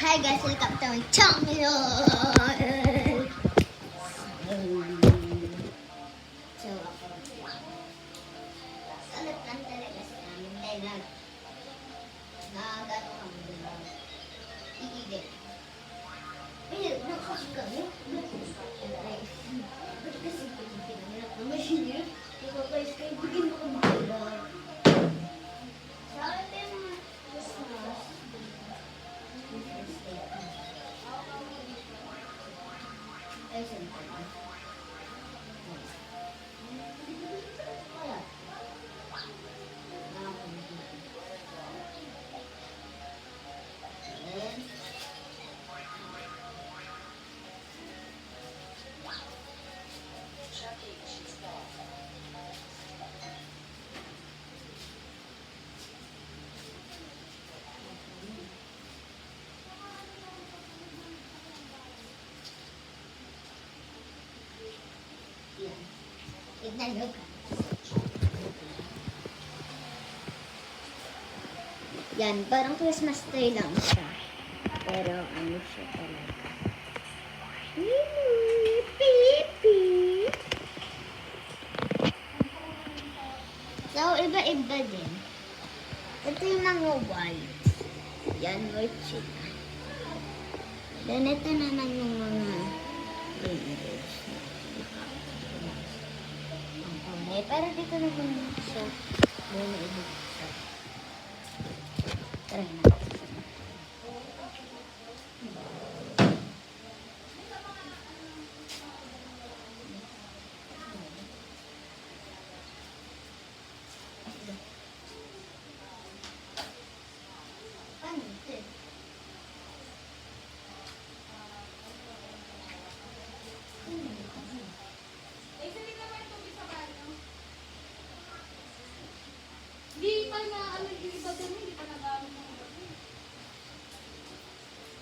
Hi guys, welcome to my channel. So, salat lang talaga sa amin dahil nagano kami dito. Iigit. Nakasig kami. Ba't kasi pinanap na machine yun? Ikaw guys, kayo bigyan mo kami pala. Sa atin, Christmas. Ay, siyempre. Wala. Ayan. Yan. Tignan nyo. Yan, parang Christmas tree lang siya. Pero ano siya talaga. Pipi. So, iba-iba din. Ito yung mga white. Yan, white sila. Then, ito naman yung mga rainbows. Pero dito naman siya. Doon na ibig siya. Try na. Paano ito? Hindi pa na ano yung iba doon, hindi pa nag-aaral ng iba doon.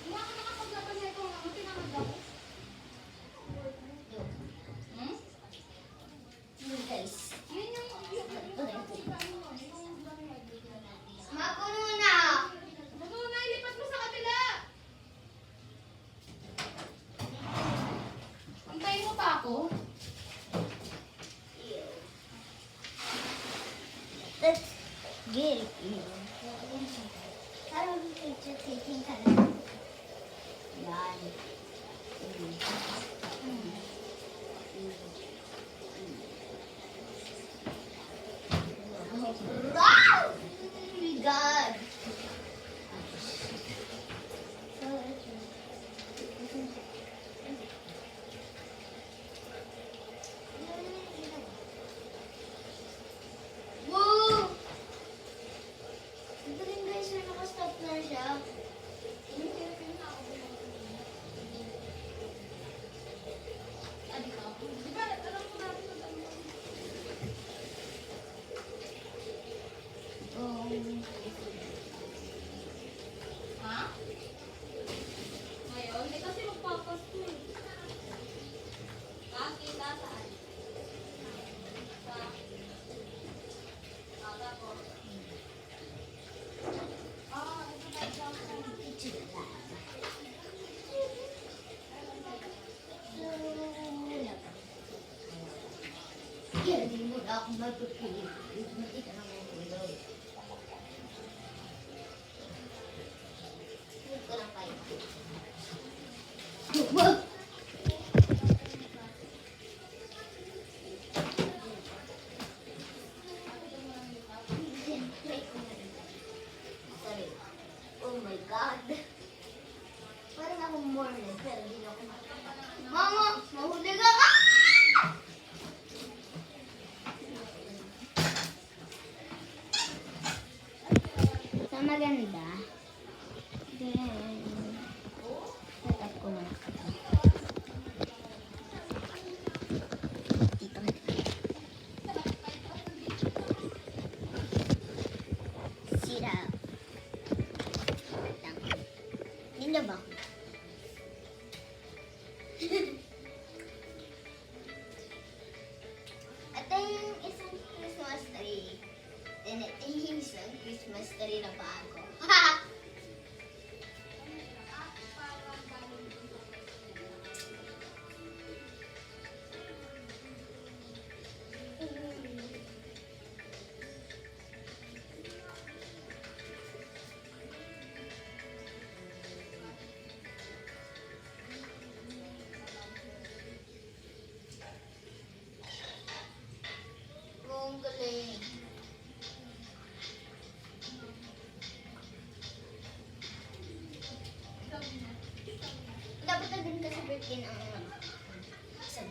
Hindi ako nakapaglaban na ito, ano tinamad ako? Hmm? Yun guys. Yun yung Mapuno na! Ano na, ilipat mo sa kabila! Antayin mo pa ako? Let's get it. Parang picture taking ka na. Yan. Wow! Oh my God! Woo! Ito rin guys, may nakastop na siya. Di ba, alam ko natin na ano. Ha? Ngayon? Eh kasi magpapasko eh. Kita saan? Sa aga ko. Ito na ito. Yan, hindi mo na ako matutuloy. Hindi ka na matutuloy. Hindi ko lang kayo. Wag! Sorry. Oh my God. Parang ako morning, pero hindi ako makakita. Mama! Mahuli ka ka! So, maganda. Then, set up ko na. Dito. Sira. Lang. Hindi ba? Ito yung isang Christmas tree. Then, ito yung isang Christmas tree na bago. Freaking ang saan?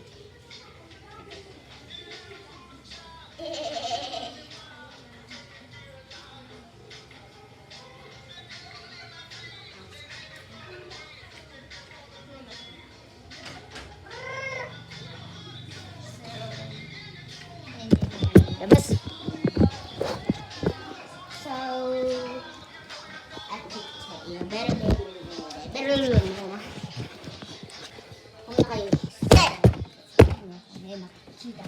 Labas. So, at sa iyo, pero kung na kayo, may makikita.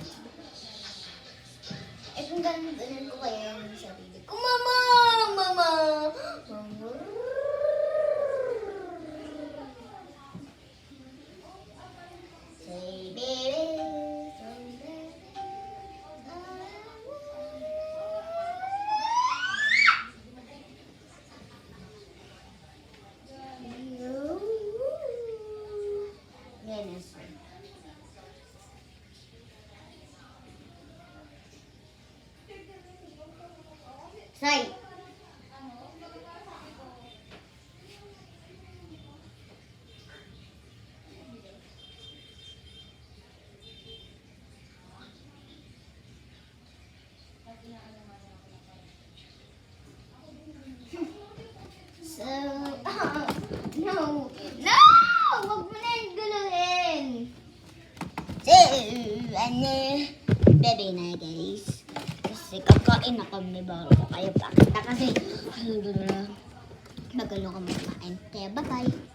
Eh kung ganun ko kaya yung sarili ko, mama! Say, baby, someday Yes. Say. So, no! No! Huwag mo na yung guluhin! So, bebe na guys. Kasi kakain na kami bago ko kayo pakita kasi magalo ka makain. Kaya bye-bye!